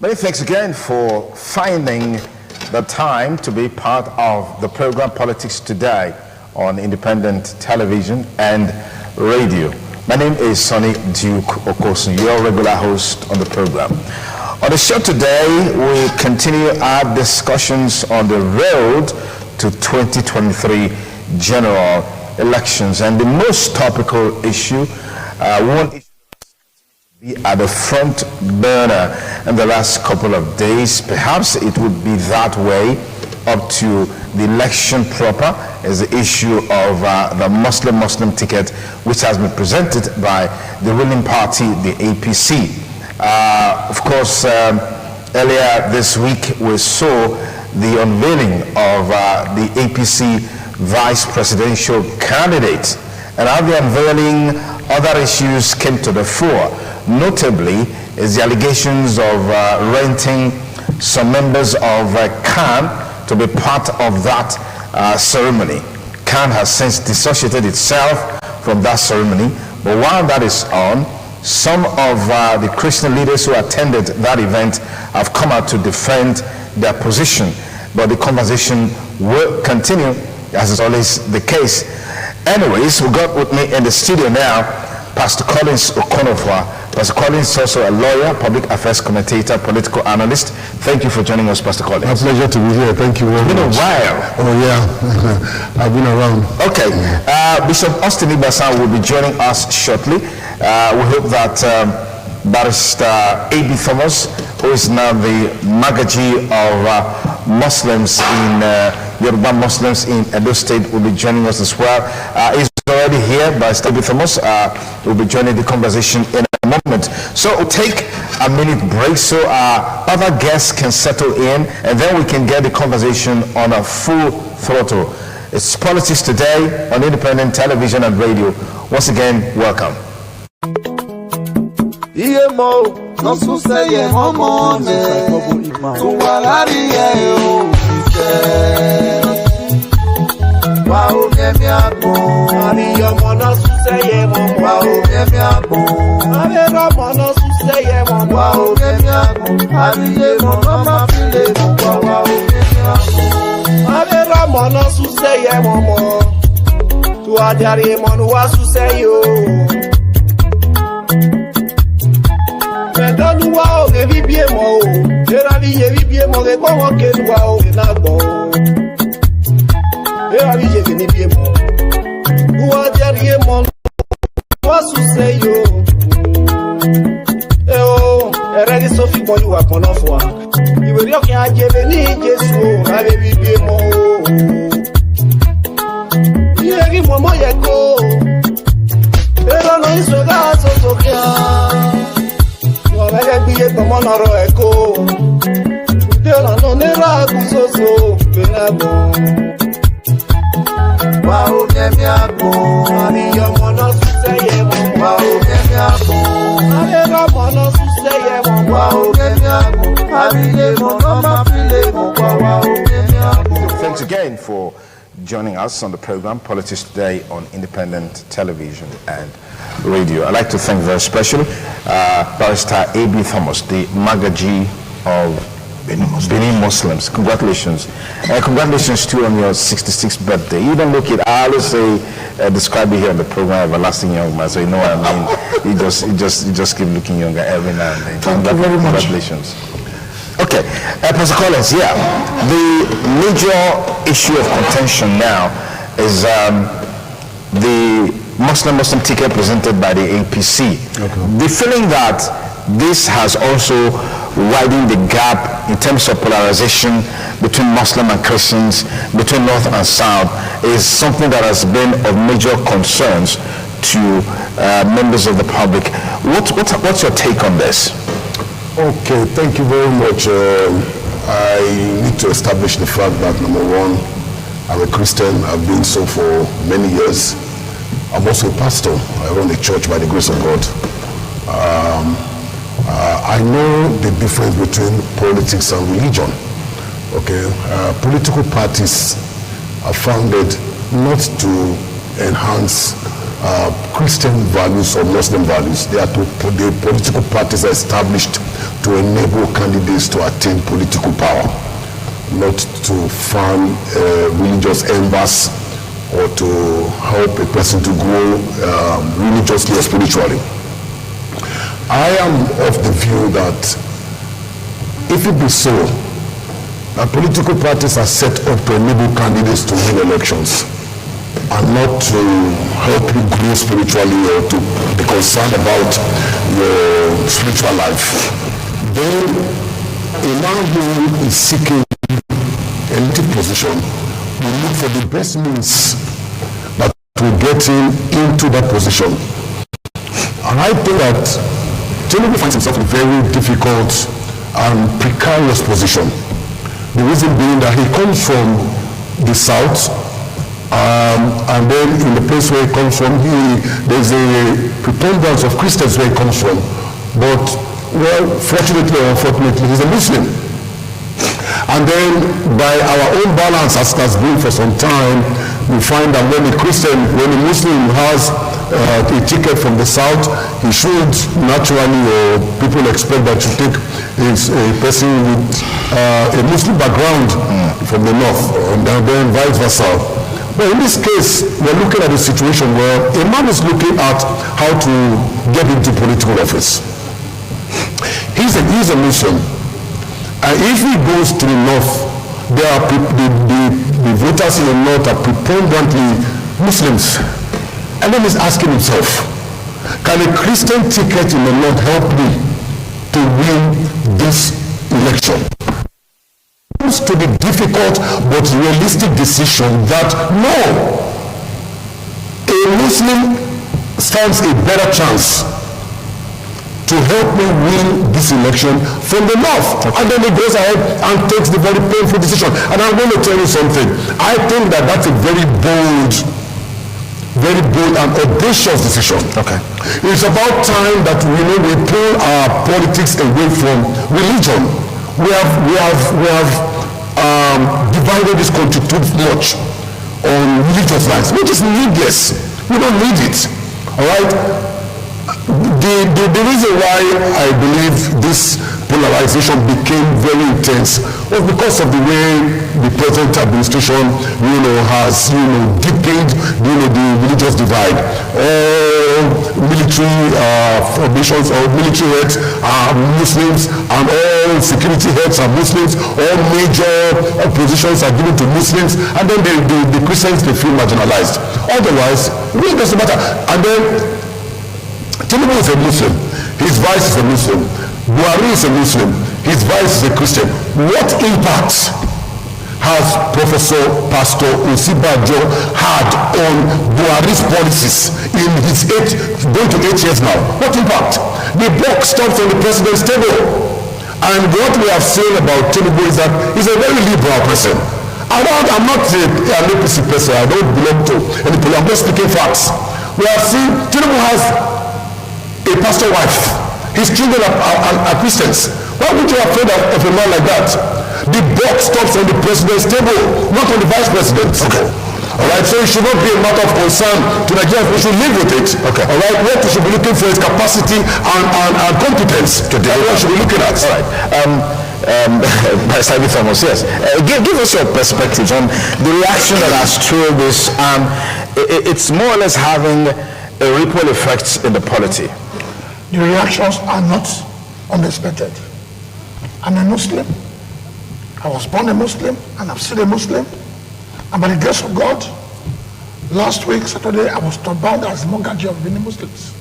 Many thanks again for finding the time to be part of the program Politics Today on independent television and radio. My name is Sonny Duke Okosun, your regular host on the program. On the show today, we continue our discussions on the road to 2023 general elections, and the most topical issue, one issue be at the front burner in the last couple of days. Perhaps it would be that way up to the election proper, is the issue of the Muslim ticket, which has been presented by the ruling party, the APC. Of course, earlier this week we saw the unveiling of the APC vice presidential candidate, and at the unveiling, other issues came to the fore. Notably is the allegations of renting some members of CAN to be part of that ceremony. CAN has since dissociated itself from that ceremony, but while that is on, some of the Christian leaders who attended that event have come out to defend their position, but the conversation will continue, as is always the case. Anyways, we got with me in the studio now Pastor Collins Okonofwa. Pastor Collins is also a lawyer, public affairs commentator, political analyst. Thank you for joining us, Pastor Collins. My pleasure to be here. Thank you very much. It's been a while. Oh, yeah. I've been around. Okay. Bishop Austin Ibasan will be joining us shortly. We hope that Barrister A.B. Thomas, who is now the Magaji of Muslims in Yoruba Muslims in Edo State, will be joining us as well. He's already here. Barrister A.B. Thomas will be joining the conversation in a moment. So we'll take a minute break so our other guests can settle in, and then we can get the conversation on a full throttle. It's Politics Today on independent television and radio. Once again, welcome. Thanks again for joining us on the program Politics Today on independent television and radio. I'd like to thank very specially Barrister A.B. Thomas, the Magaji of Benin Muslims. Congratulations. And congratulations too on your 66th birthday. You don't look it, I always say, describe you here on the program, everlasting young man, so you know what I mean. You just keep looking younger every now and then. Thank you very much. Congratulations. Okay, Pastor Collins, yeah, the major issue of contention now is the Muslim ticket presented by the APC. Okay. The feeling that this has also widened the gap in terms of polarization between Muslim and Christians, between North and South, is something that has been of major concerns to members of the public. What's your take on this? Okay, thank you very much. I need to establish the fact that, number one, I'm a Christian. I've been so for many years. I'm also a pastor. I run a church by the grace of God. I know the difference between politics and religion. Okay, political parties are founded not to enhance Christian values or Muslim values. The political parties are established to enable candidates to attain political power, not to fan religious embers or to help a person to grow religiously or spiritually. I am of the view that if it be so, that political parties are set up to enable candidates to win elections and not to help you grow spiritually or to be concerned about your spiritual life, then a man who is seeking a leadership position will look for the best means that will get him into that position. And I think that Tinubu finds himself in a very difficult and precarious position. The reason being that he comes from the south, and then in the place where he comes from, there's a preponderance of Christians where he comes from. But, well, fortunately or unfortunately, he's a Muslim. And then by our own balance, as has been for some time, we find that when a Muslim has a ticket from the south, he should naturally, or people expect that to take a person with a Muslim background from the north, and then vice versa. But in this case, we're looking at a situation where a man is looking at how to get into political office. He's a Muslim. And if he goes to the north, the voters in the north are preponderantly Muslims. And then he's asking himself, can a Christian ticket in the north help me to win this election? To the difficult but realistic decision that no, a Muslim stands a better chance to help me win this election from the north. Okay. And then he goes ahead and takes the very painful decision. And I'm going to tell you something. I think that that's a very bold and audacious decision. Okay. It's about time that we pull our politics away from religion. We have divided this country too much on religious lines, which is needless. We don't need it. All right. The reason why I believe this polarization became very intense was because of the way the present administration, has, deepened, the religious divide. Military formations or military heads are Muslims, and all security heads are Muslims. All major positions are given to Muslims, and then the Christians, they feel marginalized. Otherwise, it really doesn't matter. And then Tinubu is a Muslim, his vice is a Muslim. Buhari is a Muslim, his vice is a Christian. What impact has Pastor Osibajo had on Buhari's policies in his going to 8 years now? What impact? The buck stops on the president's table. And what we have seen about Tinubu is that he's a very liberal person. I'm not an APC person, I don't belong to any political, I'm just speaking facts. We have seen Tinubu has a pastor wife. His children are Christians. Why would you be afraid of a man like that? The buck stops on the president's table, not on the vice president. Okay. All right, so it should not be a matter of concern to Nigerians. We should live with it. Okay. All right, what we should be looking for is capacity and competence. That's what we should be looking at. All right. By Thomas, yes. Give us your perspectives on the reaction that has trailed this. It's more or less having a ripple effect in the polity. The reactions are not unexpected. I'm a Muslim. I was born a Muslim, and I'm still a Muslim. And by the grace of God, last week, Saturday, I was bound as mortgagee of many Muslims.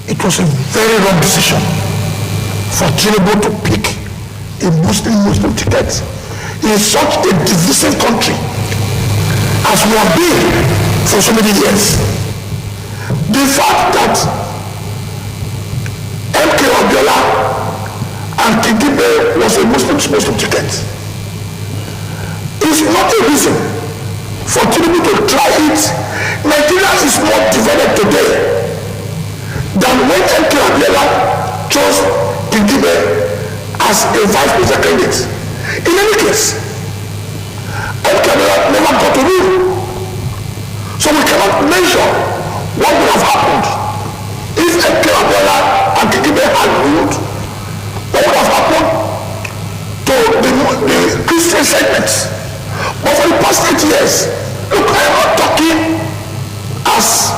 It was a very wrong decision for Tinubu to pick a Muslim ticket in such a divisive country as we have been for so many years. The fact that MK Abiola and Kigibe was a Muslim ticket is not a reason for Tinubu to try it. Nigeria is more divided today than when MK Abiola chose Kigibe as a vice president candidate. In any case, MK Abiola never got to rule. So we cannot measure what would have happened if MK Abiola and Kigibe agreed what would have happened to the Christian segments. But for the past 8 years, look, I am not talking as,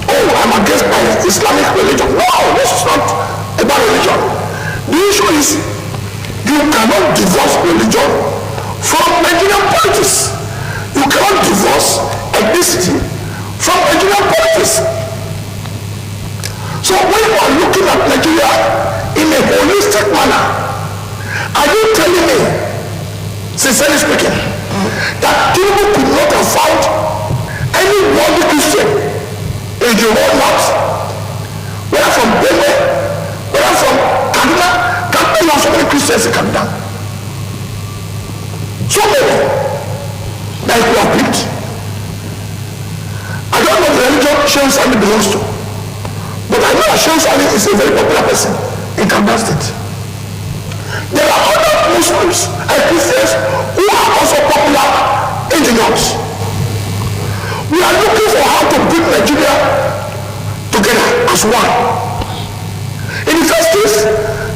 oh, I'm against my Islamic religion. No, this is not about religion. The issue is you cannot divorce religion from Nigerian politics. You cannot divorce ethnicity from Nigerian politics. So when you are looking at Nigeria in a holistic manner, are you telling me, sincerely speaking, that Tinubu could not have found any worldly Christian in the whole north, whether from Benue, whether from Kaduna? Kaduna, you have so many Christians in Kaduna. So many that you have picked. I don't know the religion Shehu Sani belongs to, but I know that Shehu Sani is a very popular person in Kaduna State. There are other Muslims and Christians who are also popular in the north. We are looking for how to bring Nigeria together as one. In the first case,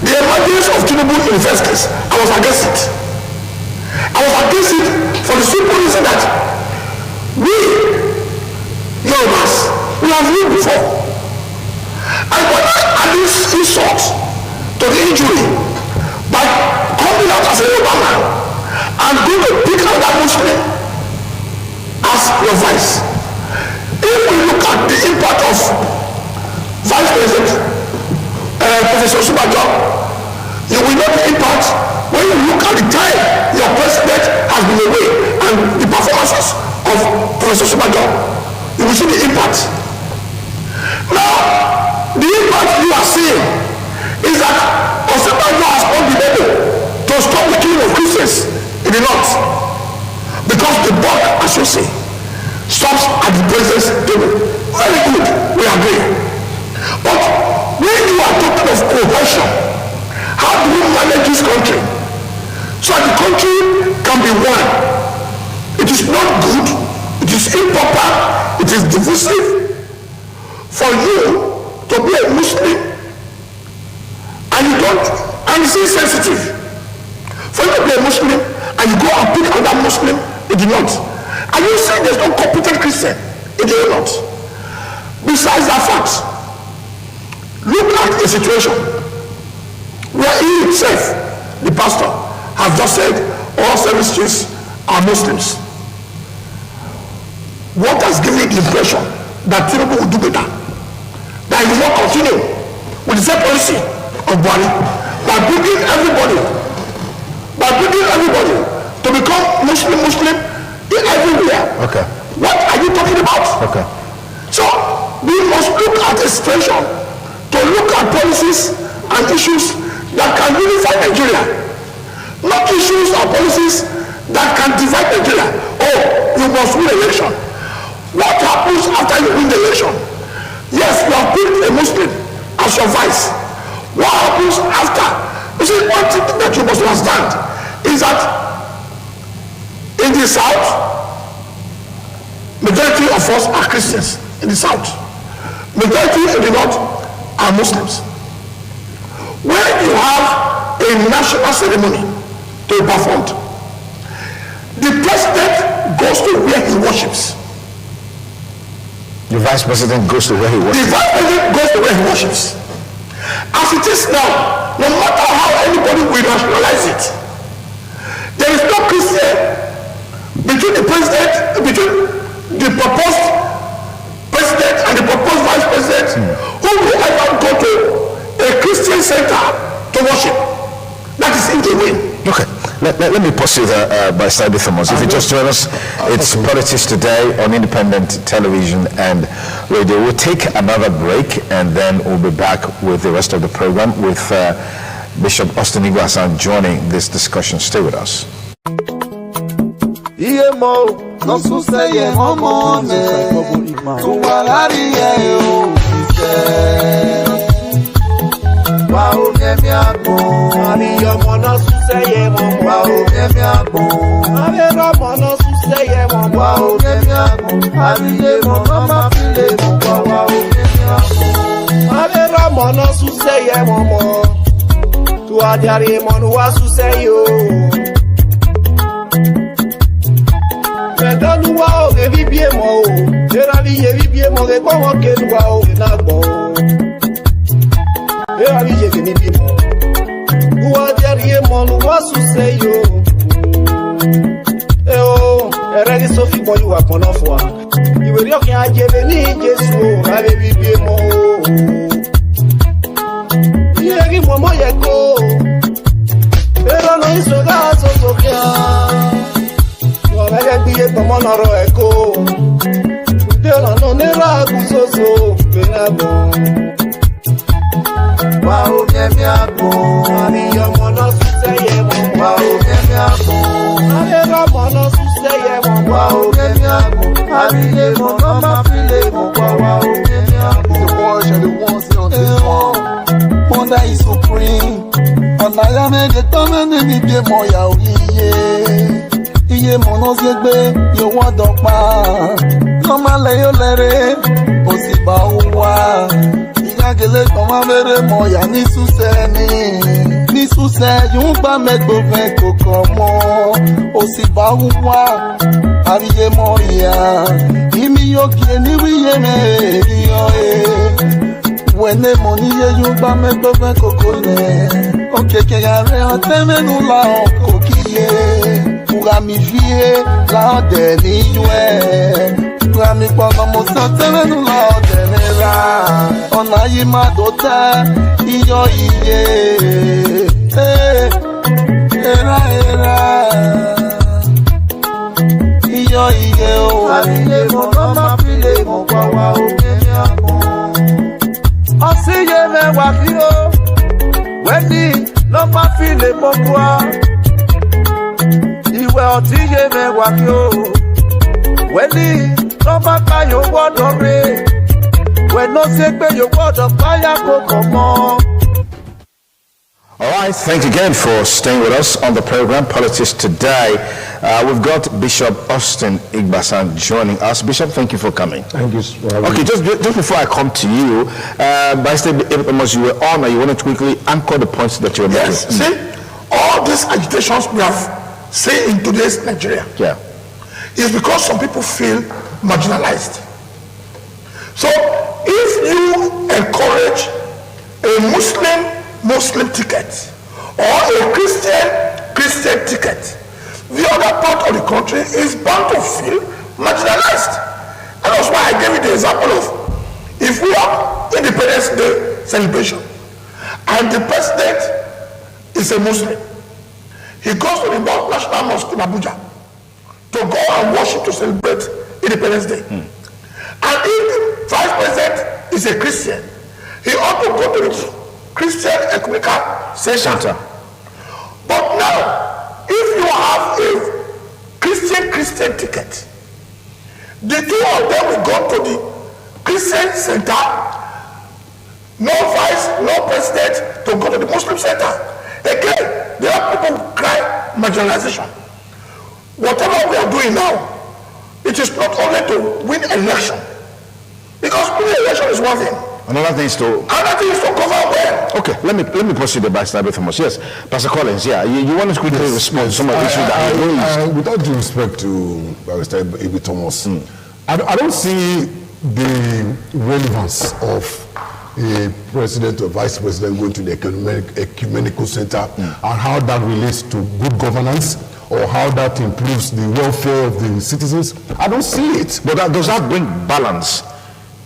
the emergence of Tinubu in the first case, I was against it. I was against it for the simple reason that we, Yorubas, we have lived before. And when I add this insult to the injury by coming out as a Yoruba man and going to pick another Muslim as your vice, if we look at the impact of Vice President Professor Osinbajo, you will know the impact when you look at the time your president has been away and the performances of Professor Osinbajo, you will see the impact. Now, the impact you are seeing is that Osinbajo has not been able to stop the killing of Christians in the north because the buck, as you say, stops at the president's table. Very good, we agree. But when you are talking of cohesion, how do we manage this country so that the country can be one? It is not good, it is improper, it is divisive for you to be a Muslim and you don't, and it's insensitive for you to be a Muslim and you go and pick another Muslim in the north. Are you saying there's no competent Christian in the north? Besides that fact, look at a situation where he himself, the pastor, has just said all service chiefs are Muslims. What has given you the impression that Tinubu will do better? That he will not continue with the same policy of Buhari by bringing everybody to become Muslim everywhere. Okay. What are you talking about? Okay. So we must look at a situation to look at policies and issues that can unify Nigeria, not issues or policies that can divide Nigeria. Oh, you must win election. What happens after you win the election? Yes, you have picked a Muslim as your vice. What happens after? You see, one thing that you must understand is that in the south, majority of us are Christians in the south. Majority in the north are Muslims. When you have a national ceremony to be performed, the president goes to where he worships. The vice president goes to where he worships. The vice president goes to where he worships. As it is now, no matter how anybody will rationalize it, there is no Christian between the president, between the proposed president and the proposed vice president who will ever go to a Christian center to worship. That is in the win. Okay, let me pause you there by Sabi Thomas. If you just join us, it's Politics Today on independent television and radio. We'll take another break and then we'll be back with the rest of the program with Bishop Austin Igwasan joining this discussion. Stay with us. Wow, nemi agbon. Ari ọmọ náà sún sẹ́yẹ mọ́. Wow, nemi agbon. Ari ọmọ náà sún sẹ́yẹ mọ́. Wow, nemi agbon. Ari lè mọ̀ náà má fi lè mọ̀. Wow, nemi agbon. Avera mono suseye momo. Tu adiari monu wa suseyo. Medanu wa o ge vibie mo o. Era vi ye vibie mo ge kwa ke wa o na gbo. Era vi ye ni bi mo. Tu adiari monu wa suseyo. Oh, eregi Sophie boy wa kono fo. Iwe ri okin ajebe ni Jesu o, ave vibie mo. Yegi momo yeko. Pero no hizo caso Sofía. Yo me despide como no lo eco. Yo no nera acusoso. Penabo. Wow, que me hago. Ani yo mono suseye mo. Wow, que me hago. Ani yo mono suseye mo. Wow, que me hago. Ani yo mono mafile mo. Wow, que me hago. The boys are the ones on this one. Monda is supreme. Onaya me de tome ne mi bie moya oyiye. Iye mono zegbe yo wodo pa. No ma le yo lere osiba uwa. Iya gele koma mere moya ni suseni. Ni suse yumba me gbove kokomo. Osiba uwa ariye moya. Imi yo kie ni wiye me yo Wene moni ye yumba me gbove kokone. Okeke gare oteme nula okokiye. Pura mi vie la ode ni yue. Pura mi pono mo soteme nula ode nera. Ona yi madota iyo iye. Era iyo iye o. Aliye mo no ma file mo kwa wa okeke ako. Osiye me wa fi o. Weni no ma fi le mokwa. Iwe oti ye me wa ki o. Weni no ma ka yo wodo re. We no se pe yo wodo pa ya koko mo. All right, thank you again for staying with us on the program Politics Today. We've got Bishop Austin Igbasan joining us. Bishop, thank you for coming. Thank you. Okay, just before I come to you, Pastor Amos, you were on, and you wanted to quickly anchor the points that you were making. Yes, see, all these agitations we have seen in today's Nigeria is because some people feel marginalized. So if you encourage a Muslim ticket or a Christian ticket, the other part of the country is bound to feel marginalized. And that's why I gave you the example of if we have Independence Day celebration and the president is a Muslim, he goes to the National Mosque in Abuja to go and worship to celebrate Independence Day. And if the vice president is a Christian, he ought to go to the Christian Ecumenical Center. But now, if you have a Christian ticket, the two of them will go to the Christian center, no vice, no president to go to the Muslim center. Again, there are people who cry marginalization. Whatever we are doing now, it is not only to win election, because winning election is one thing. Another thing is to cover well. Okay, let me proceed by Stabby Thomas. Yes, Pastor Collins, you want to quickly respond to some of the issues that I raised. Without due respect to Barrister Ibi Thomas, I don't see the relevance of a president or vice president going to the ecumenical center and how that relates to good governance or how that improves the welfare of the citizens. I don't see it. But does that bring balance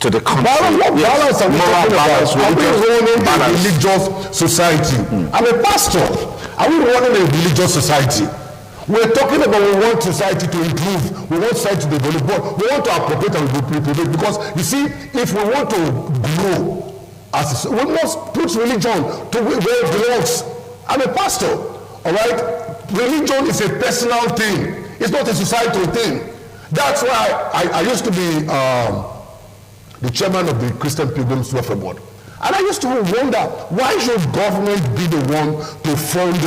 to the country? Balance are we talking about? Are we running a religious society? I'm a pastor. Are we running a religious society? We're talking about we want society to improve. We want society to develop. But we want to appropriate and repropriate, because you see, if we want to grow, we must put religion to where it belongs. I'm a pastor. All right? Religion is a personal thing. It's not a societal thing. That's why I used to be the chairman of the Christian Pilgrims Welfare Board. And I used to wonder, why should government be the one to fund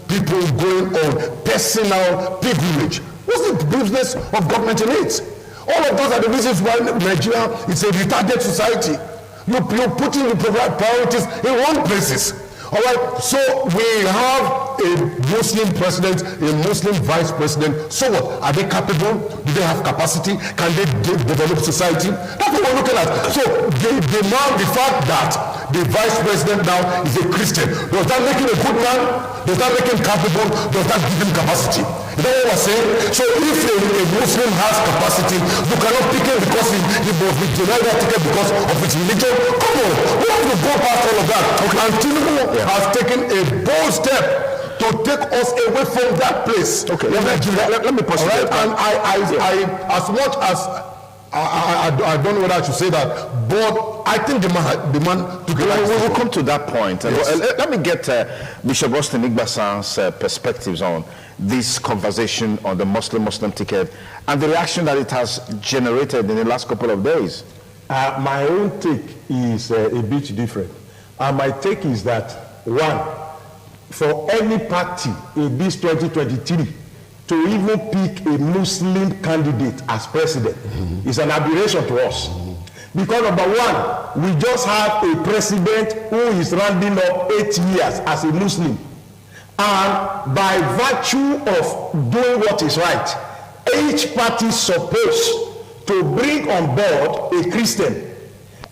people going on personal pilgrimage? What's the business of government in it? All of those are the reasons why Nigeria is a retarded society. You putting the priorities in wrong places. All right, so we have a Muslim president, a Muslim vice president. So what? Are they capable? Do they have capacity? Can they develop society? That's what we're looking at. So the fact that the vice president now is a Christian, does that make him a good man? Does that make him capable? Does that give him capacity? Is that what we're saying? So if a Muslim has capacity, you cannot pick him because he must be denied that ticket because of his religion. Come on, we have to go past all of that. Okay. And Tinubu has taken a bold step to take us away from that place. Okay, let me pause it. And I as much as I don't know whether I should say that, but I think the man took it. We will come to that point. Yes. Let me get Bishop Austin Igbasan's perspectives on this conversation on the Muslim ticket and the reaction that it has generated in the last couple of days. My own take is a bit different. And my take is that, one, for any party in this 2023 to even pick a Muslim candidate as president is an aberration to us. Because number one, we just have a president who is rounding up 8 years as a Muslim. And by virtue of doing what is right, each party is supposed to bring on board a Christian.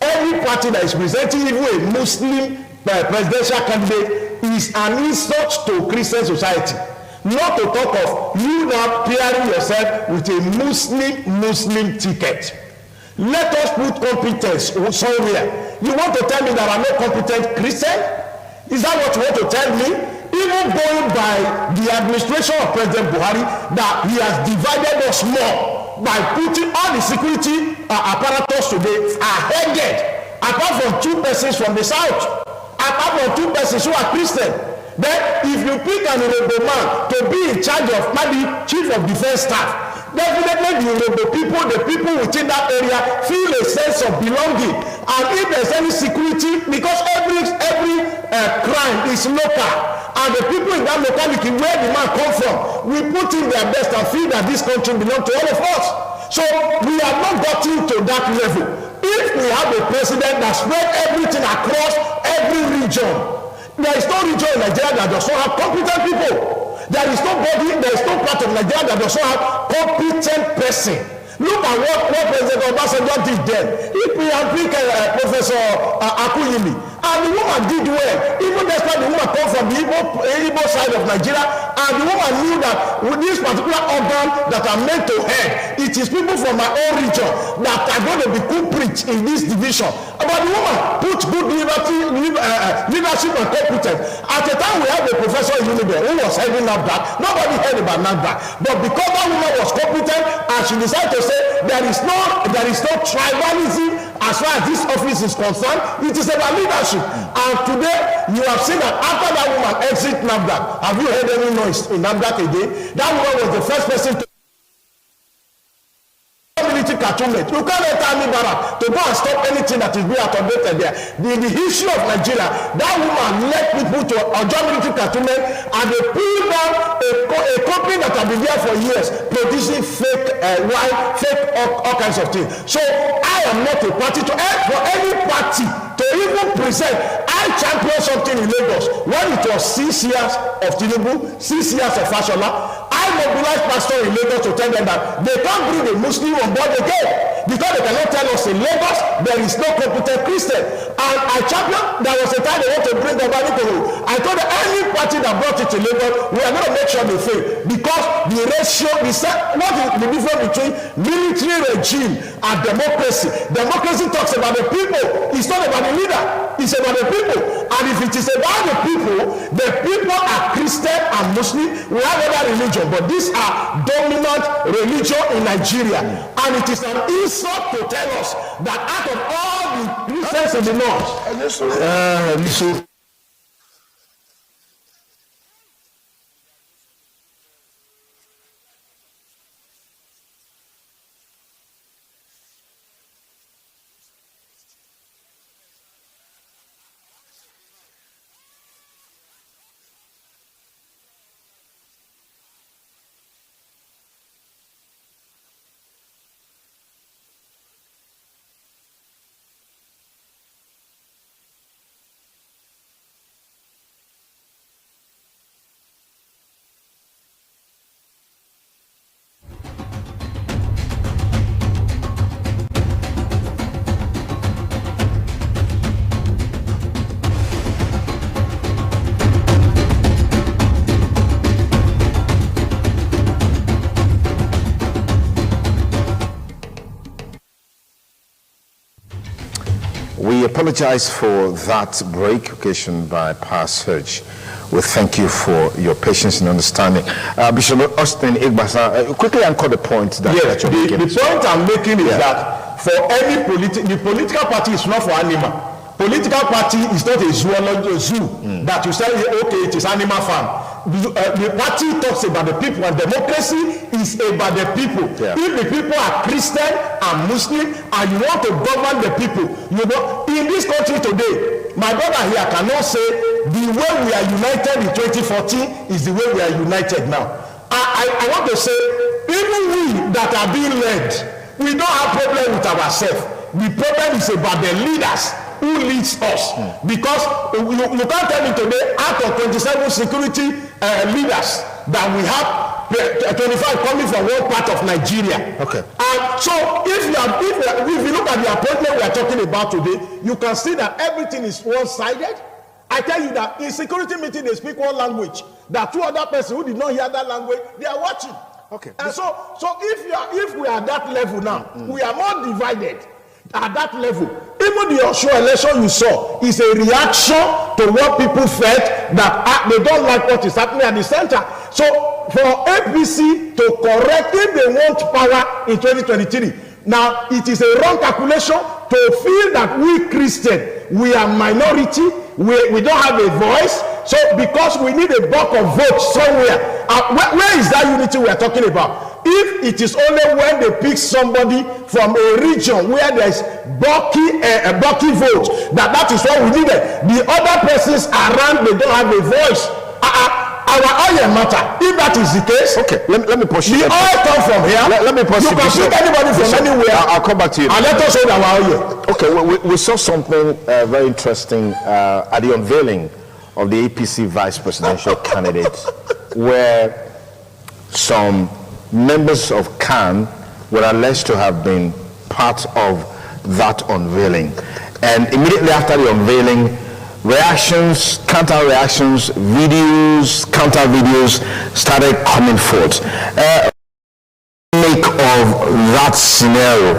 Every party that is presenting even a Muslim presidential candidate is an insult to Christian society. Not to talk of you now pairing yourself with a Muslim ticket. Let us put competence somewhere. You want to tell me that I'm not competent Christian? Is that what you want to tell me? Even going by the administration of President Buhari, that he has divided us more by putting all the security apparatus today are headed, apart from 2 persons from the south, apart from 2 persons who are Christian. Then if you pick an Yoruba man to be in charge of maybe chief of defense staff, definitely the Yoruba people, the people within that area feel a sense of belonging. And if there's any security, because every crime is local, and the people in that locality where the man come from, we put in their best and feel that this country belongs to all of us. So we have not gotten to that level. If we have a president that spread everything across every region, there is no region in Nigeria that does not have competent people. There is no part of Nigeria that does not have competent person. Look at what President Obasanjo did then. If we have picked Professor Akuyili, and the woman did well, even despite the woman come from the Igbo side of Nigeria, and the woman knew that with this particular organ that are meant to head, it is people from my own region that are going to be culprits in this division. But the woman put good leadership and competence. At the time we had the professor in Unibe who was heading NAFDAC, nobody heard about NAFDAC. But because that woman was competent and she decided to say there is no tribalism as far as this office is concerned, it is about leadership. And today you have seen that after that woman exit NAFDAC, have you heard any noise in NAFDAC again? That woman was the first person to cartoonment. You can't let Army Barrack to go and stop anything that is being automated there. The issue of Nigeria, that woman led people to join military cartoonment, and they pulled down a company that have been there for years producing fake wine, fake all kinds of things. So I am not a party to for any party to even present. I champion something in Lagos when it was 6 years of Tinubu, 6 years of Fashola. I mobilized pastors in Lagos to tell them that they can't bring a Muslim on board again because they cannot tell us in Lagos there is no competent Christian. And I championed, there was a time they want to bring the Bible to me. I told them any party that brought it to Lagos, we are going to make sure they fail because the ratio, what is the difference between military regime and democracy? Democracy talks about the people, it's not about the leader, it's about the people. And if it is about the people are Christian and Muslim, we have other religion, but these are dominant religion in Nigeria. And it is an insult to tell us that out of all the Christians in the north, We apologize for that break occasioned by power surge. We thank you for your patience and understanding. Bishop Austin Igbasa, quickly anchor the point that yes, you're making. The point I'm making is that for any the political party is not for animal. Political party is not a zoo that you say, okay, it is animal farm. The party talks about the people, and democracy is about the people. Yeah. If the people are Christian and Muslim and you want to govern the people, you know, in this country today, my brother here cannot say the way we are united in 2014 is the way we are united now. I want to say, even we that are being led, we don't have problem with ourselves. The problem is about the leaders who leads us, because you can't tell me today, out of 27 security leaders that we have, 25 coming from one part of Nigeria. Okay. And so if you look at the appointment we are talking about today, you can see that everything is one-sided. I tell you that in security meeting they speak one language. There are two other persons who did not hear that language. They are watching. Okay. And so if we are at that level now, we are more divided. At that level, even the Osho election you saw is a reaction to what people felt that they don't like what is happening at the center. So for APC to correct, if they want power in 2023, now it is a wrong calculation to feel that we Christian, we are minority, we don't have a voice. So because we need a bulk of votes somewhere, where is that unity we are talking about? If it is only when they pick somebody from a region where there is bulky vote, that is what we needed. The other persons around, they don't have a voice. Our oil matter. If that is the case, okay, let me push the oil come from here. Let me push you can pick anybody from anywhere. I'll come back to you. And let us hold our oil. Okay, we saw something very interesting at the unveiling of the APC vice presidential candidate, where some members of CAN were alleged to have been part of that unveiling. And immediately after the unveiling, reactions, counter-reactions, videos, counter-videos started coming forth. Make of that scenario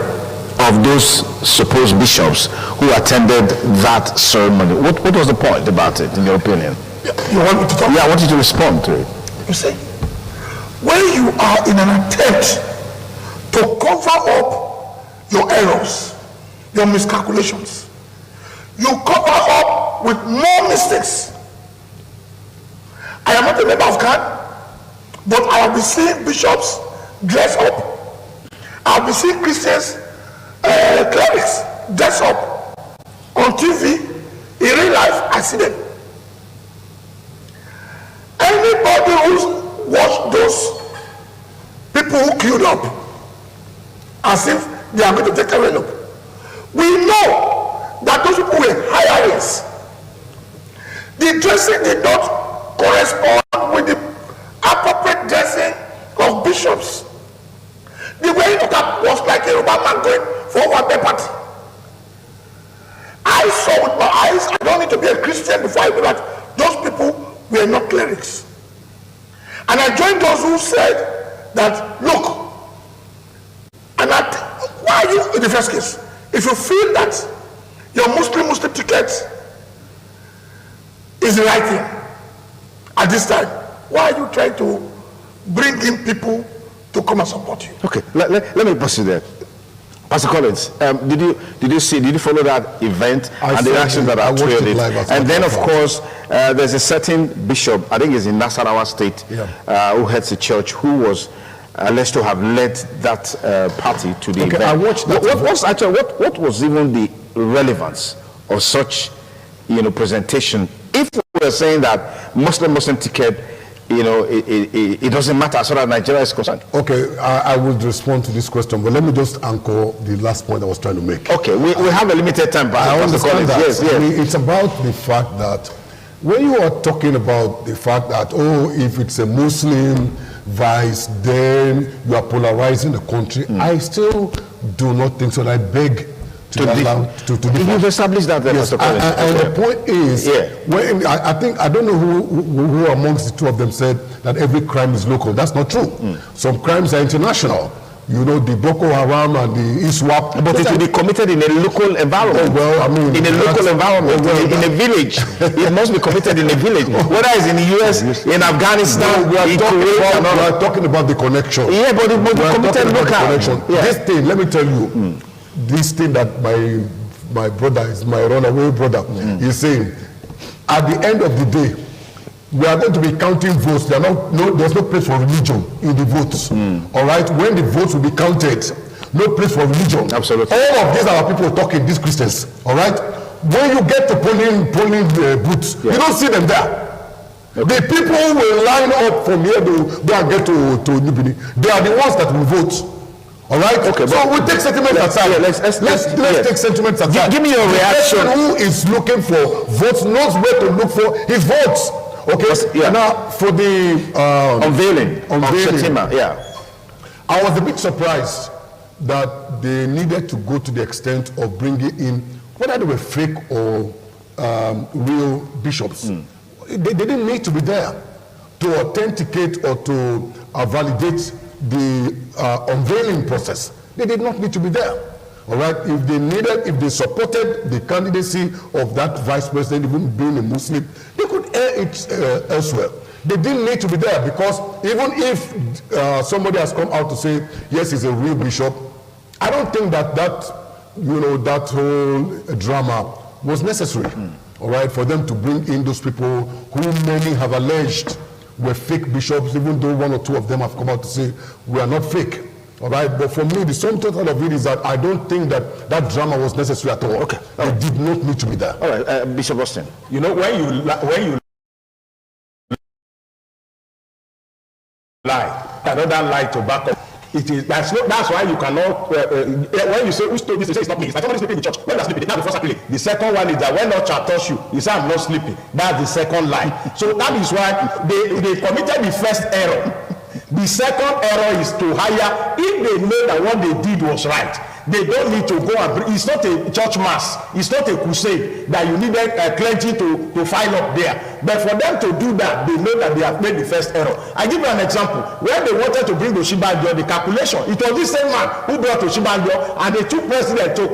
of those supposed bishops who attended that ceremony. What was the point about it, in your opinion? You want me to talk? Yeah, I want you to respond to it. You see, when you are in an attempt to cover up your errors, your miscalculations, you cover up with more mistakes. I am not a member of CAN, but I have been seeing bishops dress up. I have been seeing Christians, clerics dress up on TV. In real life, I see them. Anybody who's watched those people who queued up as if they are going to take a run up, we know that those people were hirings. The dressing did not correspond with the appropriate dressing of bishops. The way he looked up was like a Yoruba man going for one party. I saw with my eyes, I don't need to be a Christian before I know that those people were not clerics. And I joined those who said that, look, and why are you in the first case? If you feel that your Muslim ticket is the right thing at this time, why are you trying to bring in people to come and support you? Okay, let me pause you there. Pastor Collins, did you follow that event and the reactions that are trailed it? And then, of course, there's a certain bishop, I think it's in Nasarawa State, who heads a church, who was alleged to have led that party to the event. I watched that. What was even the relevance of such, presentation? If we were saying that Muslim ticket, it doesn't matter as far as Nigeria is concerned. Okay, I would respond to this question, but let me just anchor the last point I was trying to make. Okay, we have a limited time, but I understand that. Yes. I mean, it's about the fact that when you are talking about the fact that, if it's a Muslim vice, then you are polarizing the country, I still do not think so. I beg to You've established that, yes, and the point is, when I don't know who amongst the two of them said that every crime is local. That's not true. Some crimes are international. the Boko Haram and the ISWAP. But it will be committed in a local environment. Oh, well, I mean, in a local environment, in a village. It must be committed in a village. Whether it's in the US, in Afghanistan, we are talking about the connection. Yeah, but it must be committed locally. Yeah. This thing, let me tell you, this thing that my brother is my runaway brother is saying, at the end of the day, we are going to be counting votes. There's no place for religion in the votes. All right, when the votes will be counted, no place for religion. Absolutely. All of these are people talking, these Christians. All right, when you get to polling booths, you don't see them there. Okay. The people will line up from here to go and get to Nubini. They are the ones that will vote. All right. Okay. So we take sentiments aside. Yeah, let's take sentiments aside. Give me your reaction. The person who is looking for votes knows where to look for his votes. Okay. Yeah. Now for the unveiling of Shetima, I was a bit surprised that they needed to go to the extent of bringing in whether they were fake or real bishops. They didn't need to be there to authenticate or to validate the unveiling process. They did not need to be there. All right, if they supported the candidacy of that vice president, even being a Muslim, they could air it elsewhere. They didn't need to be there because even if somebody has come out to say, yes, he's a real bishop, I don't think that whole drama was necessary. All right, for them to bring in those people who many have alleged were fake bishops, even though one or two of them have come out to say we are not fake. All right, but for me, the sum total of it is that I don't think that drama was necessary at all. Okay, it did not need to be there. All right, Bishop Austin. When you lie, another lie to back up. That's why you cannot. When you say who told this, you say it's not me. It's like somebody sleeping in the church. When you're sleeping, that's the first appeal. The second one is that when no church touch you, you say I'm not sleeping. That's the second lie. So that is why they committed the first error. The second error is to hire, if they know that what they did was right, they don't need to go and bring, it's not a church mass, it's not a crusade that you needed clergy to file up there. But for them to do that, they know that they have made the first error. I give you an example. When they wanted to bring Oshibanjo, the calculation, it was this same man who brought Oshibanjo, and they took president to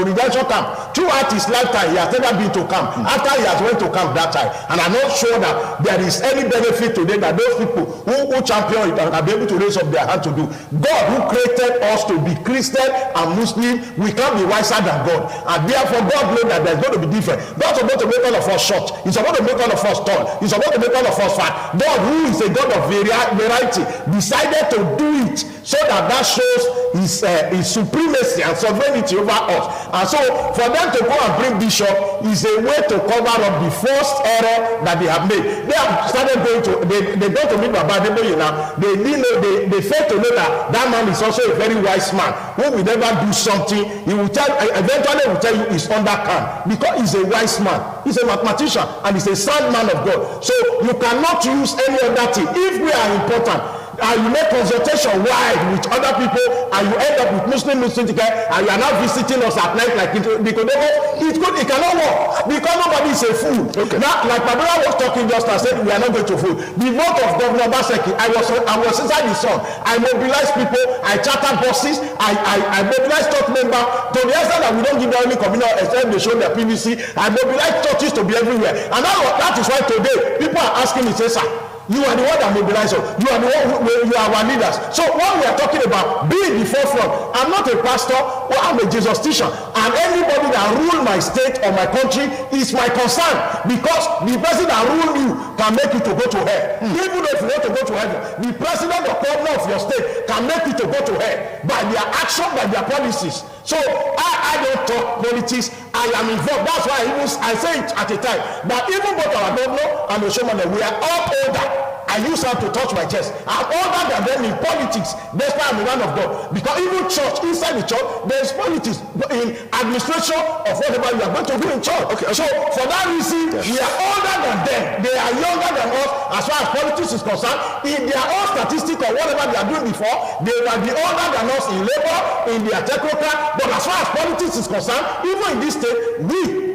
redemption camp. Throughout his lifetime, he has never been to camp. After he has went to camp that time, and I'm not sure that there is any benefit today that those people who champion it and are able to raise up their hand to do. God who created us to be Christian and Muslim, we can't be wiser than God, and therefore God knows that there's going to be different. God's supposed to make all of us short. He's supposed to make all of us tall. He's supposed to make all of us fat. God, who is a God of variety, decided to do it so that shows his supremacy and sovereignty over us. And so for them to go and bring bishop is a way to cover up the first error that they have made. They have started going to they go to meet Baba Adeboye now. They fail to know that man is also a very wise man who will never do something. He will eventually will tell you he's under can, because he's a wise man, he's a mathematician, and he's a sound man of God. So you cannot use any other thing. If we are important and you make consultation wide with other people and you end up with Muslim ticket and you are now visiting us at night like it cannot work because nobody is a fool. Okay. Now, like my brother was talking just now, said we are not going to fool. The vote of Governor Baseki, I was inside the sun. I mobilized people, I chartered buses, I mobilized church members to the extent that we don't give them any communal except they show their PVC. I mobilized churches to be everywhere. And that is why today people are asking me, say, sir, you are the one that mobilize us. You are the one you are our leaders. So what we are talking about, be in the forefront. I'm not a pastor, or I'm a Jesus teacher. And anybody that rule my state or my country is my concern, because the person that rule you can make you to go to hell. Even if you want to go to heaven, the president or governor of your state can make you to go to hell by their action, by their policies. So I don't talk politics. I am involved. That's why I say it at a time that even both our governor and the showman, we are all older. I use her to touch my chest. I'm older than them in politics. That's why I'm a man of God. Because even church, inside the church, there's politics in administration of whatever you are going to do in church. Okay. So for that reason, we are older than them. They are younger than us as far as politics is concerned. In their own statistic or whatever they are doing before, they might be older than us in labor, in their technocrat. But as far as politics is concerned, even in this state,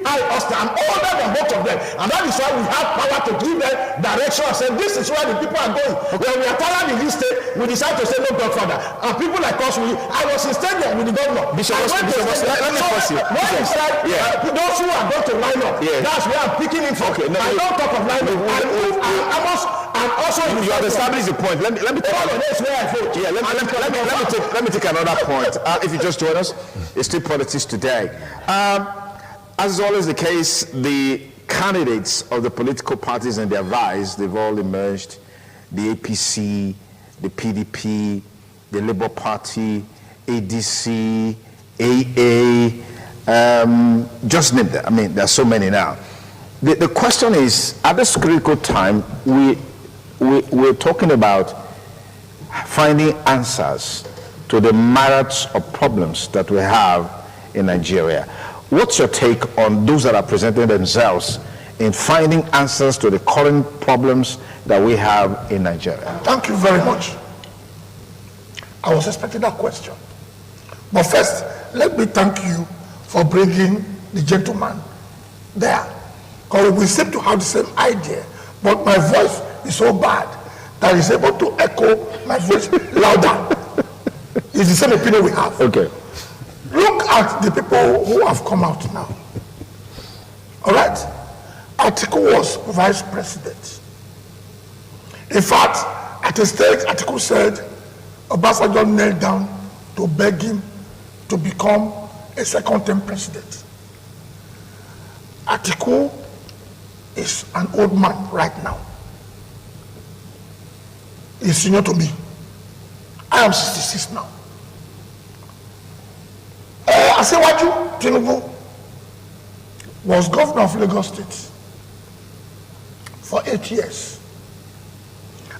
I'm older than both of them. And that is why we have power to give them direction and say, this is where gathering, people are going. When we are tired in this state, we decide to say no Godfather. And people like us, I was in stadium with the governor. Bishop, let me pause you. When he said, those who are going to line up, that's where I'm picking it from. Okay, no, I don't talk of line up. And also, you have established the point. Let me take let me take another point. If you just join us, it's still politics today. As is always the case, the candidates of the political parties and their vice, they've all emerged. The APC, the PDP, the Labour Party, ADC, AA, just name them. I mean, there are so many now. The question is, at this critical time, we're talking about finding answers to the myriads of problems that we have in Nigeria. What's your take on those that are presenting themselves in finding answers to the current problems that we have in Nigeria? Thank you very much. I was expecting that question. But first, let me thank you for bringing the gentleman there. Because we seem to have the same idea, but my voice is so bad that he's able to echo my voice louder. It's the same opinion we have. Okay. Look at the people who have come out now. All right? Atiku was vice president. In fact, at a stage, Atiku said Obasanjo knelt down to beg him to become a second-term president. Atiku is an old man right now. He's senior to me. I am 66 now. Asewaju Tinubu was governor of Lagos State for 8 years.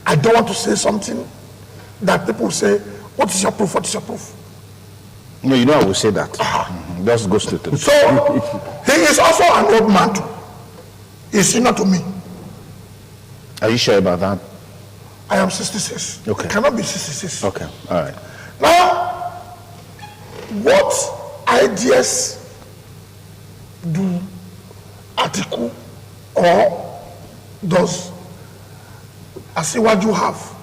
I don't want to say something that people say, what is your proof? What is your proof? No, you know I will say that. Just go straight to it. So, he is also an old man too. He's senior to me. Are you sure about that? I am 66. Okay. I cannot be 66. Okay, all right. Now, what ideas do Atiku or does Asiwaju have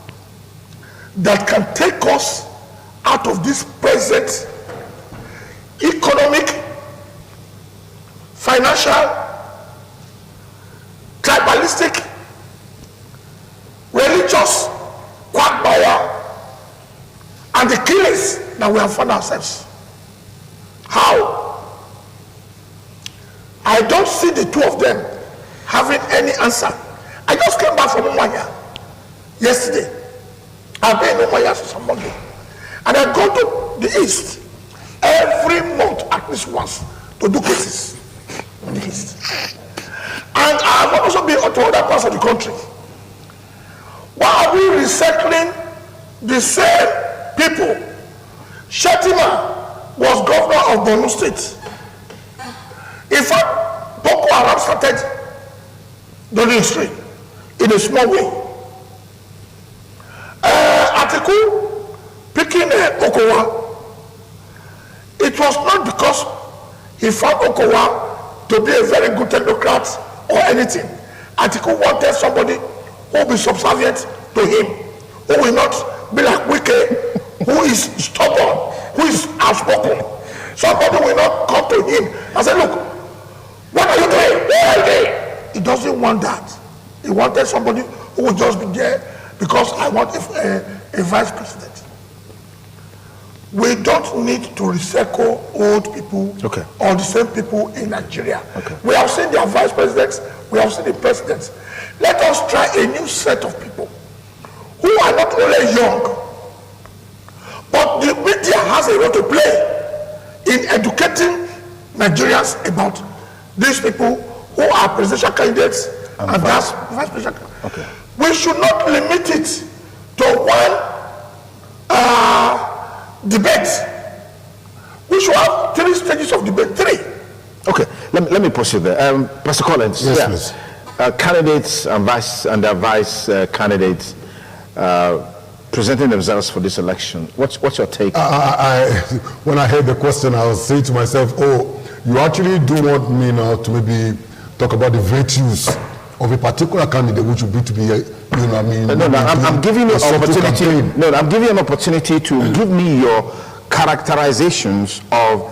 that can take us out of this present economic, financial, tribalistic, religious quagmire and the killings that we have found ourselves? How? I don't see the two of them having any answer. I just came back from Umaya yesterday. I've been in Umaya since Monday. And I go to the east every month at least once to do cases in the east. And I've also been to other parts of the country. Why are we recycling the same people? Shetima was governor of Borno State. In fact, Boko Haram started the history in a small way. Atiku picking Okowa, it was not because he found Okowa to be a very good technocrat or anything. Atiku wanted somebody who will be subservient to him, who will not be like Wike, who is stubborn, who is outspoken. Somebody will not come to him and say, look, what are you doing? Where are you doing? He doesn't want that. He wanted somebody who will just be there because I want a vice president. We don't need to recycle old people or the same people in Nigeria. We have seen their vice presidents, we have seen the presidents. Let us try a new set of people who are not only young, but the media has a role to play in educating Nigerians about these people who are presidential candidates and that's vice presidential. We should not limit it to one debate. We should have 3 stages of debate. 3. Okay, let me pause you there. Pastor Collins. Yes, please. Candidates and their vice candidates presenting themselves for this election. What's your take? When I heard the question, I was saying to myself, oh, you actually do want me now to maybe talk about the virtues of a particular candidate, which would be to be you know, I mean, I'm giving you an opportunity. No, I'm giving you an opportunity to give me your characterizations of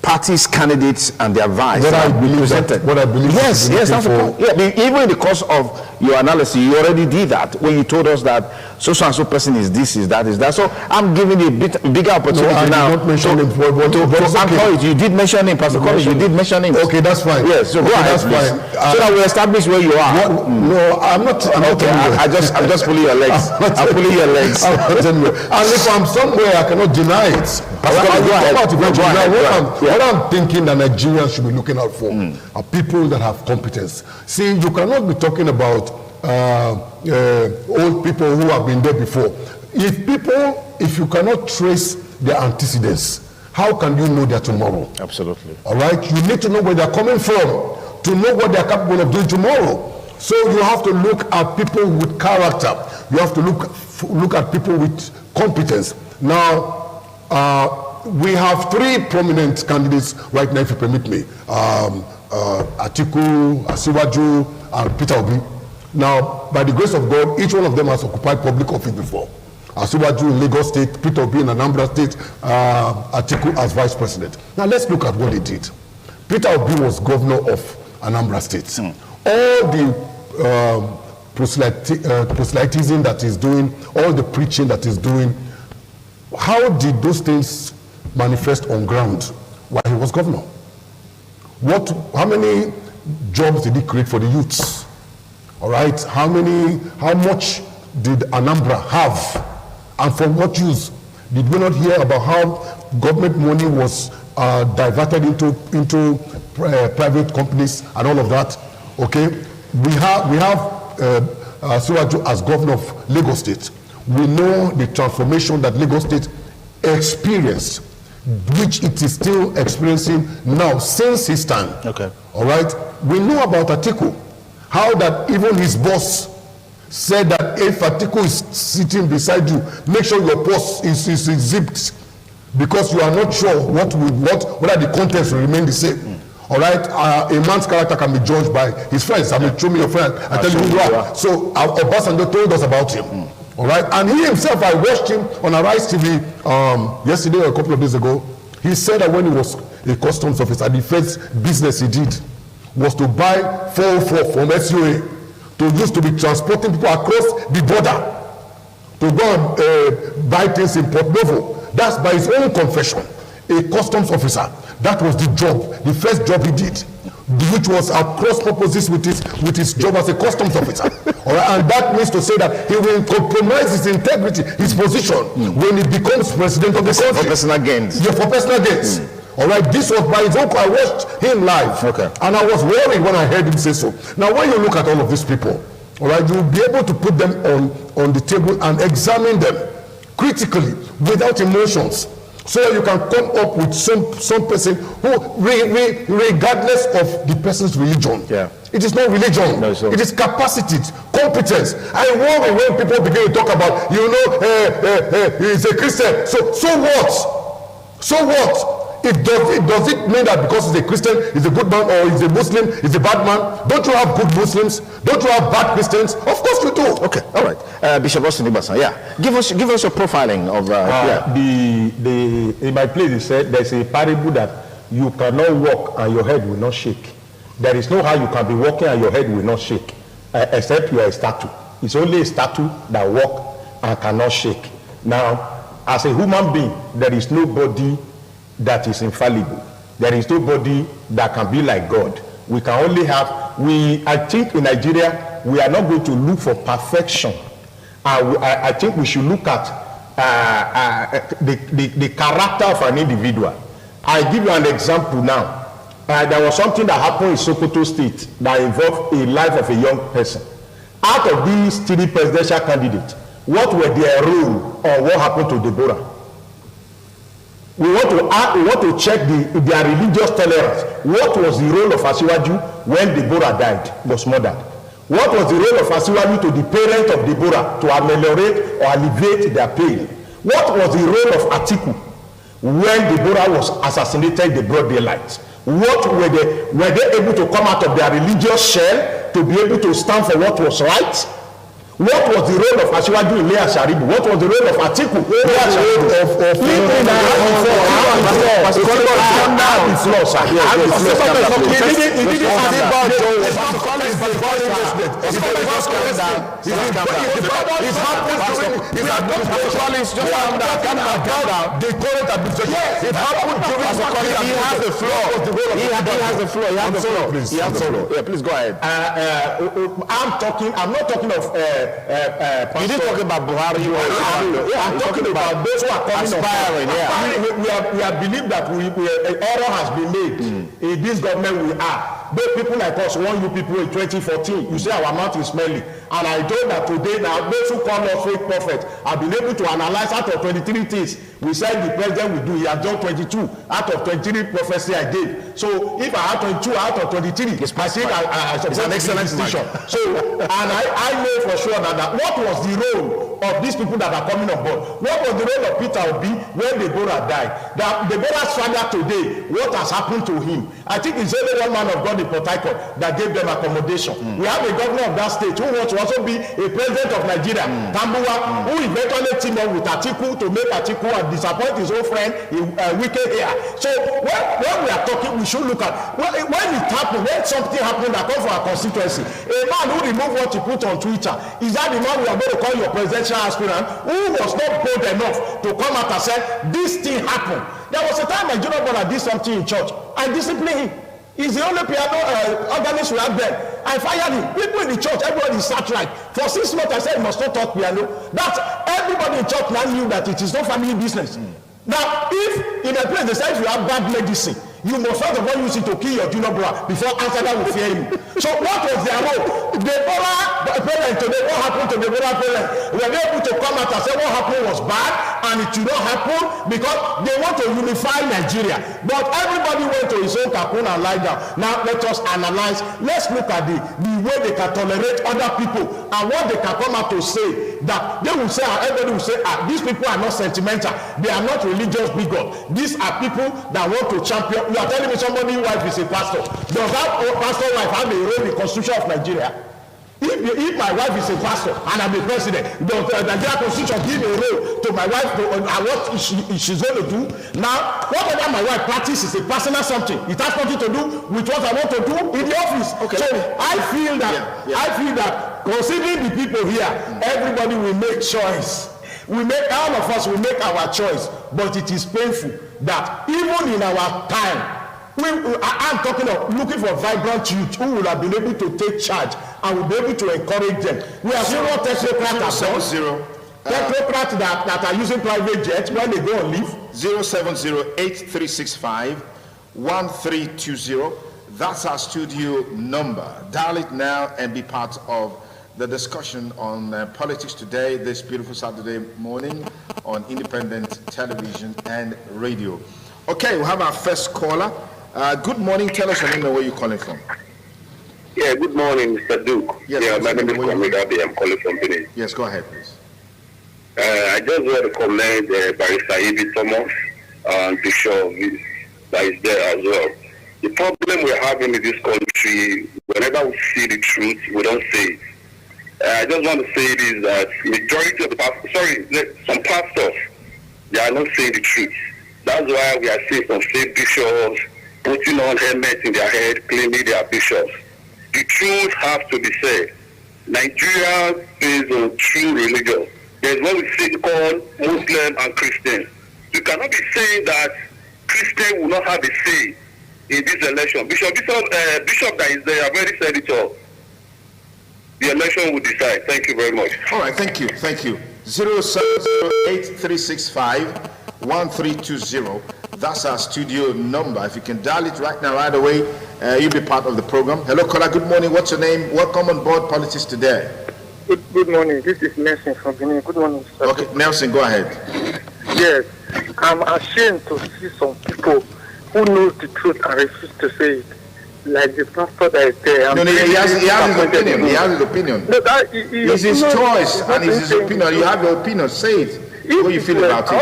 parties, candidates, and their advice. What I believe. Yes, that's the point. Yeah, even in the course of your analysis, you already did that when you told us that so and so person is this, is that, is that. So I'm giving you a bigger opportunity now. I did not mention him before, but you did mention him, Pastor Collins. You did mention him. Okay, that's fine. Yes, so go ahead, that's fine. So that we establish where you are. No, I'm not. Okay, I'm just pulling your legs. I'm pulling your legs. And if I'm somewhere, I cannot deny it. What I'm thinking that Nigerians should be looking out for are people that have competence. See, you cannot be talking about old people who have been there before. If you cannot trace their antecedents, how can you know their tomorrow? Absolutely. All right? You need to know where they're coming from to know what they're capable of doing tomorrow. So you have to look at people with character. You have to look at people with competence. Now, we have three prominent candidates right now, if you permit me. Atiku, Asiwaju, and Peter Obi. Now, by the grace of God, each one of them has occupied public office before. Asiwaju in Lagos State, Peter Obi in Anambra State, Atiku as vice president. Now, let's look at what he did. Peter Obi was governor of Anambra State. All the proselytizing that he's doing, all the preaching that he's doing, how did those things manifest on ground while he was governor? How many jobs did he create for the youths? All right, how much did Anambra have? And for what use? Did we not hear about how government money was diverted into private companies and all of that? Okay, we have Asiwaju as governor of Lagos State. We know the transformation that Lagos State experienced, which it is still experiencing now since his time. Okay. All right. We know about Atiku, how that even his boss said that if Atiku is sitting beside you, make sure your purse is zipped, because you are not sure whether the contents will remain the same. All right. A man's character can be judged by his friends. I mean, show me your friend. I tell you who you are. So Obasanjo told us about him. All right, and he himself, I watched him on Arise TV yesterday or a couple of days ago. He said that when he was a customs officer, the first business he did was to buy 404 from SUA to use to be transporting people across the border to go and buy things in Port Novo. That's by his own confession. A customs officer. That was the job, the first job he did, which was at cross purposes with his job as a customs officer. All right, and that means to say that he will compromise his integrity, his position, when he becomes president of the country. For personal gains. Yeah, for personal gains. All right, this was by his own. I watched him live, and I was worried when I heard him say so. Now, when you look at all of these people, all right, you'll be able to put them on the table and examine them critically, without emotions. So you can come up with some person who, regardless of the person's religion, it is not religion. No, it is capacity, competence. I worry when people begin to talk about, he's a Christian. So what? So what? Does it mean that because he's a Christian, he's a good man, or he's a Muslim, he's a bad man? Don't you have good Muslims? Don't you have bad Christians? Of course you do. Okay, all right. Bishop Austin Ibasan, give us your profiling of in my place he said there's a parable that you cannot walk and your head will not shake. There is no how you can be walking and your head will not shake, except you are a statue. It's only a statue that walk and cannot shake. Now, as a human being, there is nobody that is infallible. There is nobody that can be like God. We can only have, I think in Nigeria, we are not going to look for perfection. I think we should look at the character of an individual. I give you an example now. There was something that happened in Sokoto State that involved a life of a young person. Out of these three presidential candidates, what were their role or what happened to Deborah? We want to check their religious tolerance. What was the role of Asiwaju when Deborah was murdered? What was the role of Asiwaju to the parents of Deborah to ameliorate or alleviate their pain? What was the role of Atiku when Deborah was assassinated in the broad daylight? What were they able to come out of their religious shell to be able to stand for what was right? What was the role of Asiwaju Ile Asharibu? What was the role of Atiku? Please go ahead. I'm not talking of you didn't talk about Buhari. I'm talking about those who are coming aspiring. We have believed that error has been made in this government we are. Those people like us, one you people in 2014, you say our mouth is smelly. And I told that today now, those who call us fake prophets have been able to analyze out of 23 things we said the president will do. He has done 22 out of 23 prophecy I gave. So if I have 22 out of 23, I think it's an excellent decision. So, and I know for sure that what was the role of these people that are coming on board? What was the role of Peter Obi when Deborah died? That Deborah's father today, what has happened to him? I think it's only one man of God in Port Harcourt that gave them accommodation. We have a governor of that state who wants to also be a president of Nigeria, Tambuwa, who eventually teamed up with Atiku to make Atiku and disappoint his old friend Wike here. So when we are talking, we should look at when it happened, when something happened that comes from our constituency. A man who removed what he put on Twitter, is that the man we are going to call your presidential aspirant who was not bold enough to come out and say this thing happened? There was a time Nigerian brother did something in church. I disciplined him. He's the only piano organist we have there. I fired him. People in the church, everybody sat right. For 6 months, I said, you must not talk piano. That everybody in church now knew that it is not family business. Now, if in a place they say if you have bad medicine, you must first of all use it to kill your junior brother before answer that will fear you. So what was their role? Deborah parent today, what happened to Deborah parent? Were they able to come out and say what happened was bad and it should not happen because they want to unify Nigeria. But everybody went to his own cocoon and lie down. Now let us analyze. Let's look at the way they can tolerate other people and what they can come out to say. That they will say, everybody will say, these people are not sentimental. They are not religious bigots. These are people that want to champion. You are telling me somebody's wife is a pastor. Does that pastor wife have a role in the Constitution of Nigeria? If my wife is a pastor and I'm the president, does the Nigeria Constitution give a role to my wife to what she's going to do? Now, whatever my wife practices is a personal something. It has nothing to do with what I want to do in the office. Okay. So I feel that considering the people here, everybody will make choice. All of us will make our choice, but it is painful that even in our time, I'm talking of looking for vibrant youth who will have been able to take charge and will be able to encourage them. We are seeing what technocrats that are using private jets when they go on leave. 070-8365-1320. That's our studio number. Dial it now and be part of the discussion on politics today, this beautiful Saturday morning on independent television and radio. Okay, we'll have our first caller. Good morning. Tell us your name and where you're calling from. Yeah, good morning, Mr. Duke. Yes, my name is Kwame Gabi. I'm calling from Benin. Yes, go ahead, please. I just want to commend Barrister Ibi Thomas and Bishop that is there as well. The problem we're having in this country, whenever we see the truth, we don't say it. I just want to say this, that majority of the some pastors, they are not saying the truth. That's why we are seeing some fake bishops putting on helmets in their head, claiming they are bishops. The truth has to be said. Nigeria is a true religion. There's what we see called Muslim and Christian. You cannot be saying that Christian will not have a say in this election. Bishop that is there, I've already said it all. The election will decide. Thank you very much. All right, thank you. 070-8365-1320. That's our studio number. If you can dial it right now, right away, you'll be part of the program. Hello, caller. Good morning. What's your name? Welcome on board Politics Today. Good morning. This is Nelson from Benin. Good morning, sir. Okay, Nelson, go ahead. Yes, I'm ashamed to see some people who know the truth and refuse to say it. Like the pastor that is there. No, he has his opinion. He has his opinion. No, it's his choice and it's his opinion. You have your opinion. Say it. What you feel about it? I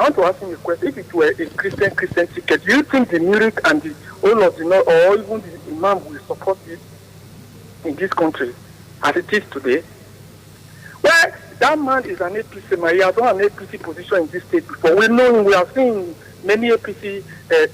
want to ask him a question. If it were a Christian ticket, do you think the lyric and the whole of the or even the imam will support it in this country as it is today? That man is an APC man. He has won an APC position in this state before. We know him. We have seen many APC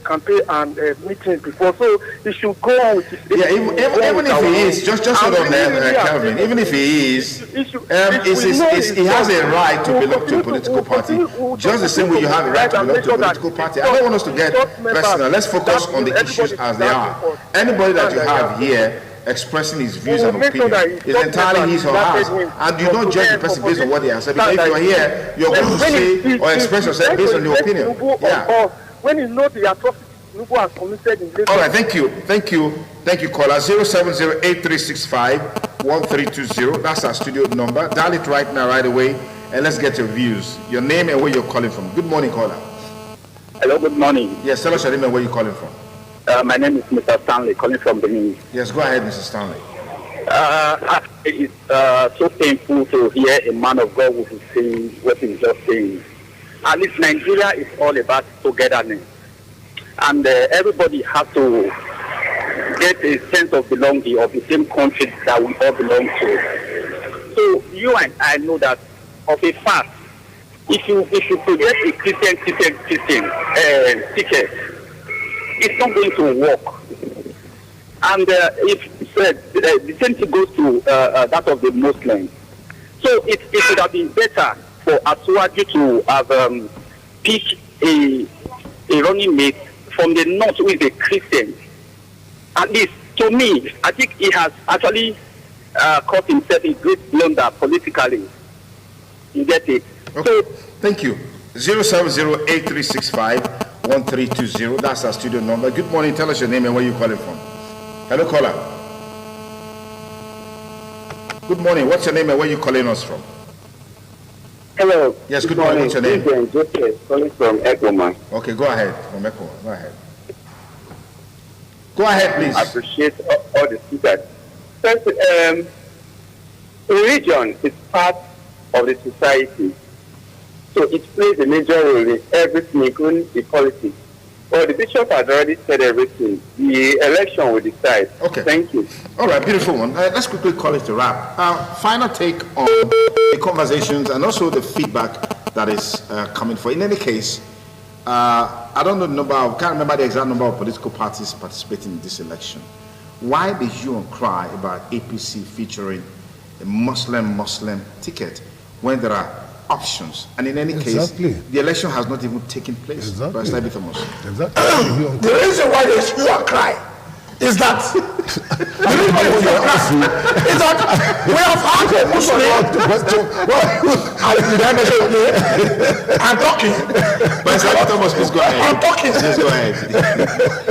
campaign and meetings before. So he should go on with his... Yeah, even if he is, just hold on there, Calvin. Even if he is, he has a right to belong to a political party, just the same way you have a right to belong to a political party. I don't want us to get personal. Let's focus on the issues as they are. Anybody that you have here expressing his views and opinion is entirely his or hers, and you don't judge the person based on what they have said. Because if you are here, you're going to say or express yourself based on your opinion. Yeah. When you know the atrocities Nubu has committed in Lagos. All right, thank you, caller. 070-8365-1320. That's our studio number. Dial it right now, right away, and let's get your views. Your name and where you're calling from. Good morning, caller. Hello, good morning. Yes, tell us your name and where you're calling from. My name is Mr. Stanley, calling from Benin. Yes, go ahead, Mr. Stanley. It's so painful to hear a man of God who is saying what he's just saying. At least Nigeria is all about togetherness. And everybody has to get a sense of belonging of the same country that we all belong to. So you and I know that of a fact, if you project a Christian ticket, it's not going to work. And if the same thing goes to that of the Muslims. So it would have been better for Asuwaju to have picked a running mate from the north who is a Christian. At least to me, I think he has actually caught himself a great blunder politically. You get it? Okay. So, thank you. 070-8365-1320. That's our studio number. Good morning. Tell us your name and where you're calling from. Hello, caller. Good morning. What's your name and where you're calling us from? Hello. Yes, good morning. What's your name? Joseph, calling from Ekoma. Okay, go ahead. From Ekoma. Go ahead. Go ahead, please. I appreciate all the speakers. First, religion is part of the society. So it plays a major role in everything, including the politics. Well, the bishop has already said everything. The election will decide. Okay. Thank you. All right, beautiful one. Let's quickly call it a wrap. Final take on the conversations and also the feedback that is coming for. In any case, I don't know the number, can't remember the exact number of political parties participating in this election. Why the hue and cry about APC featuring a Muslim ticket when there are options? And in any case, the election has not even taken place. Exactly. The reason why there's hue and cry is that we have had a Muslim. I'm talking. Thomas, please go ahead. I'm talking. Please go ahead.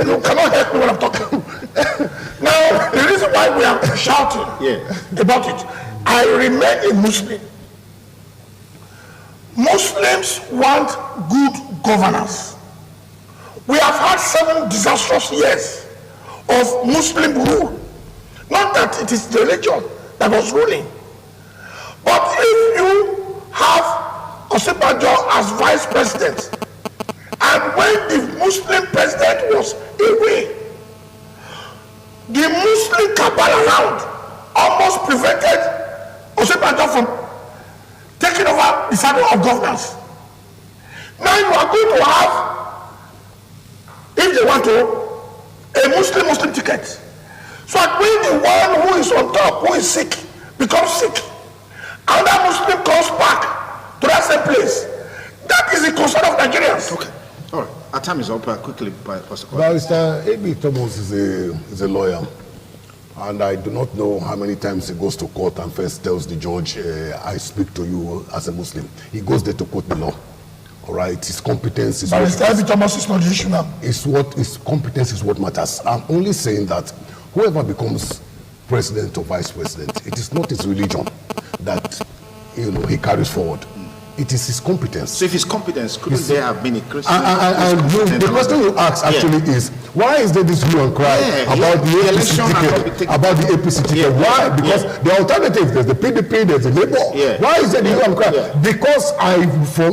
You cannot help me when I'm talking. Now, the reason why we are shouting about it, I remain a Muslim. Muslims want good governance. We have had 7 disastrous years of Muslim rule. Not that it is the religion that was ruling. But if you have Osinbajo as vice president, and when the Muslim president was away, the Muslim cabal around almost prevented Osinbajo from taking over the saddle of governance. Now you are going to have, if they want to, a Muslim ticket. So that when the one who is on top, who is sick, becomes sick, another Muslim comes back to that same place. That is the concern of Nigerians. Okay. All right. Our time is up. Quickly, Pastor. Barrister A.B. Thomas is a lawyer. And I do not know how many times he goes to court and first tells the judge, I speak to you as a Muslim. He goes there to quote the law. All right, his competence is Barrister A.B. Thomas is not the issue now. His competence is what matters. I'm only saying that whoever becomes president or vice president, it is not his religion that he carries forward. It is his competence. So if his competence, couldn't there have been a Christian? The question you ask actually is, why is there this hue and cry about the APC ticket? Why? Because the alternative, there's the PDP, there's the Labour. Why is there the hue and cry? Because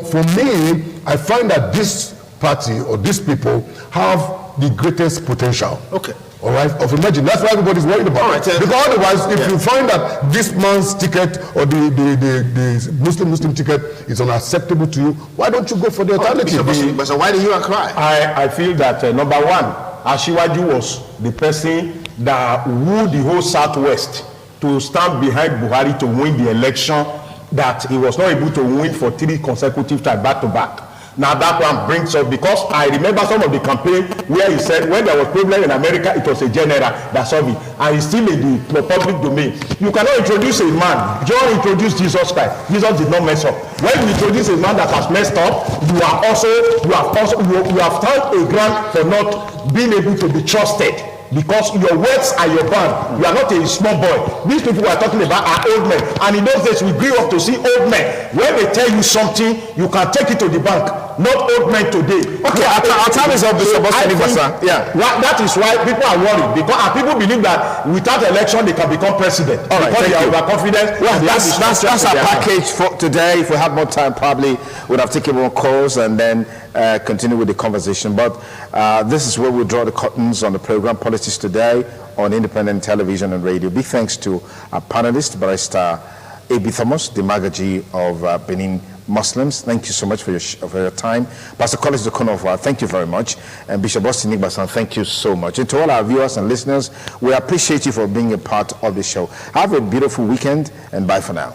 for me, I find that this party or these people have the greatest potential. Okay. all right, of emerging. That's what everybody's worried about. Right, because otherwise, if you find that this man's ticket or the Muslim ticket is unacceptable to you, why don't you go for the alternative? But so why do you cry? I feel that number one, Asiwaju was the person that wooed the whole Southwest to stand behind Buhari to win the election that he was not able to win for 3 consecutive times back to back. Now that one brings up, because I remember some of the campaign where he said when there was problem in America, it was a general that solved it, and it's still in the public domain. You cannot introduce a man. John introduced Jesus Christ. Jesus did not mess up. When you introduce a man that has messed up, you have found a ground for not being able to be trusted. Because your words are your bond. You are not a small boy. These people we are talking about are old men. And in those days, we grew up to see old men. When they tell you something, you can take it to the bank. Not old men today. Okay, our time is up, Mr. Boston. Yeah. That is why people are worried. Because people believe that without election, they can become president. All right, because they are overconfident. Well, that's our package for today. If we had more time, probably would have taken more calls and then continue with the conversation. But this is where we draw the curtains on the program Politics Today on independent television and radio. Big thanks to our panelist, Barrister A.B. Thomas, the Magaji of Benin Muslims. Thank you so much for your time. Pastor Collins Dukonova, thank you very much. And Bishop Austin Igbasan, thank you so much. And to all our viewers and listeners, we appreciate you for being a part of the show. Have a beautiful weekend and bye for now.